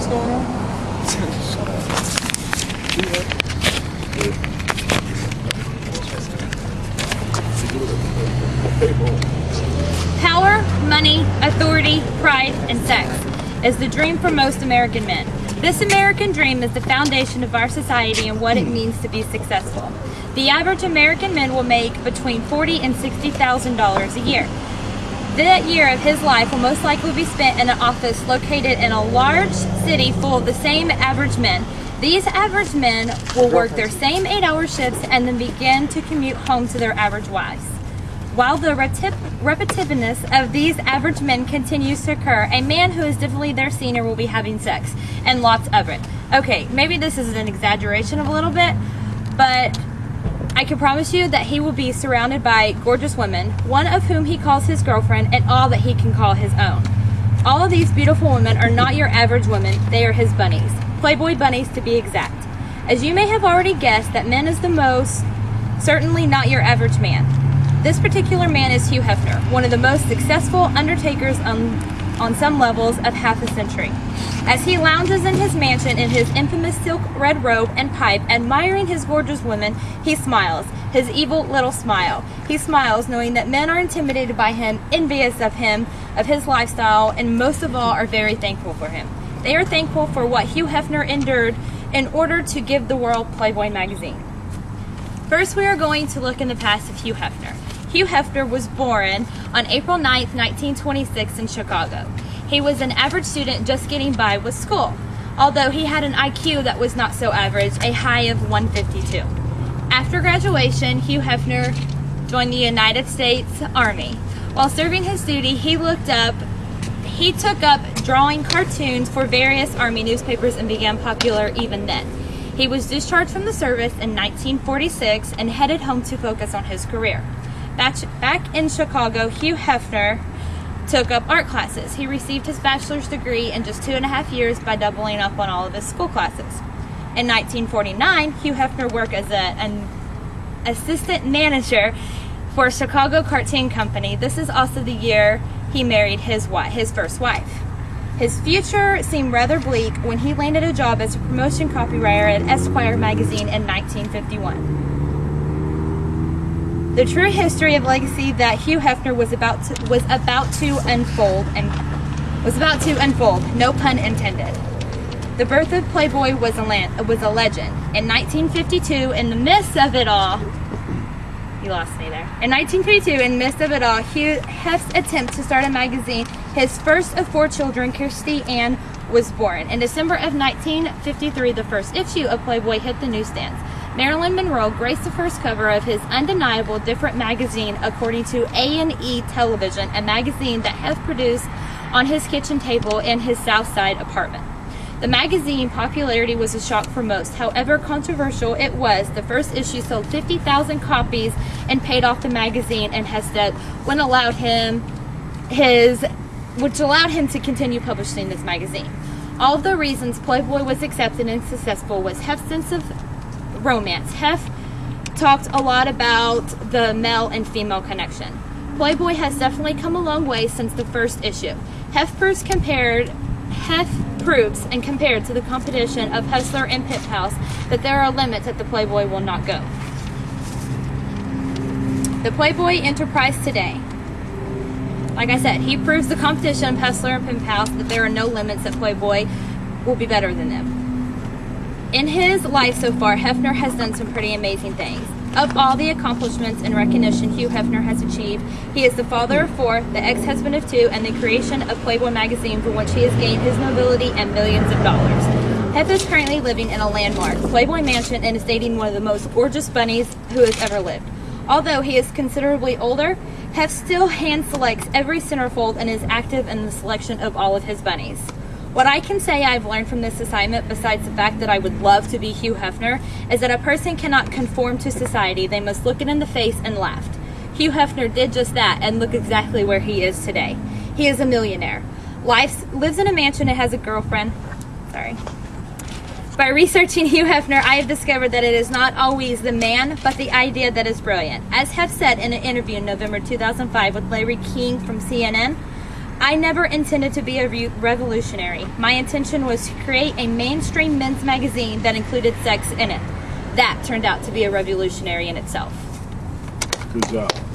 going on? Power, money, authority, pride, and sex is the dream for most American men. This American dream is the foundation of our society and what it means to be successful. The average American man will make between $40,000 and $60,000 a year. That year of his life will most likely be spent in an office located in a large city full of the same average men. These average men will work their same 8-hour shifts and then begin to commute home to their average wives. While the repetitiveness of these average men continues to occur, a man who is definitely their senior will be having sex, and lots of it. Okay, maybe this is an exaggeration of a little bit, but I can promise you that he will be surrounded by gorgeous women, one of whom he calls his girlfriend, and all that he can call his own. All of these beautiful women are not your average women, they are his bunnies. Playboy bunnies to be exact. As you may have already guessed, that men is the most, certainly not your average man. This particular man is Hugh Hefner, one of the most successful undertakers on some levels of half a century. As he lounges in his mansion in his infamous silk red robe and pipe, admiring his gorgeous women, he smiles, his evil little smile. He smiles knowing that men are intimidated by him, envious of him, of his lifestyle, and most of all are very thankful for him. They are thankful for what Hugh Hefner endured in order to give the world Playboy magazine. First, we are going to look in the past of Hugh Hefner. Hugh Hefner was born on April 9th, 1926 in Chicago. He was an average student just getting by with school, although he had an IQ that was not so average, a high of 152. After graduation, Hugh Hefner joined the United States Army. While serving his duty, he took up drawing cartoons for various Army newspapers and began popular even then. He was discharged from the service in 1946 and headed home to focus on his career. Back in Chicago, Hugh Hefner took up art classes. He received his bachelor's degree in just 2.5 years by doubling up on all of his school classes. In 1949, Hugh Hefner worked as an assistant manager for a Chicago cartoon company. This is also the year he married his first wife. His future seemed rather bleak when he landed a job as a promotion copywriter at Esquire magazine in 1951. The true history of legacy that Hugh Hefner was about to unfold, no pun intended. The birth of Playboy was a legend. In 1952, in the midst of it all, you lost me there. In 1952, in the midst of it all, Hugh Hef's attempt to start a magazine, his first of 4 children, Kirsty Ann, was born. In December of 1953, the first issue of Playboy hit the newsstands. Marilyn Monroe graced the first cover of his undeniable different magazine, according to A&E Television, a magazine that Hef produced on his kitchen table in his South Side apartment. The magazine popularity was a shock for most. However controversial it was, the first issue sold 50,000 copies and paid off the magazine and Hef's debt, which allowed him to continue publishing this magazine. All of the reasons Playboy was accepted and successful was Hef's sense of romance. Hef talked a lot about the male and female connection. Playboy has definitely come a long way since the first issue. Hef proves and compared to the competition of Hustler and Pimp House that there are limits that the Playboy will not go. The Playboy enterprise today. Like I said, he proves the competition of Hustler and Pimp House that there are no limits, that Playboy will be better than them. In his life so far, Hefner has done some pretty amazing things. Of all the accomplishments and recognition Hugh Hefner has achieved, he is the father of 4, the ex-husband of 2, and the creation of Playboy magazine, for which he has gained his nobility and millions of dollars. Hef is currently living in a landmark Playboy mansion and is dating one of the most gorgeous bunnies who has ever lived. Although he is considerably older, Hef still hand selects every centerfold and is active in the selection of all of his bunnies. What I can say I've learned from this assignment, besides the fact that I would love to be Hugh Hefner, is that a person cannot conform to society. They must look it in the face and laugh. Hugh Hefner did just that and look exactly where he is today. He is a millionaire. Lives in a mansion and has a girlfriend. By researching Hugh Hefner, I have discovered that it is not always the man, but the idea that is brilliant. As Hef said in an interview in November 2005 with Larry King from CNN, I never intended to be a revolutionary. My intention was to create a mainstream men's magazine that included sex in it. That turned out to be a revolutionary in itself. Good job.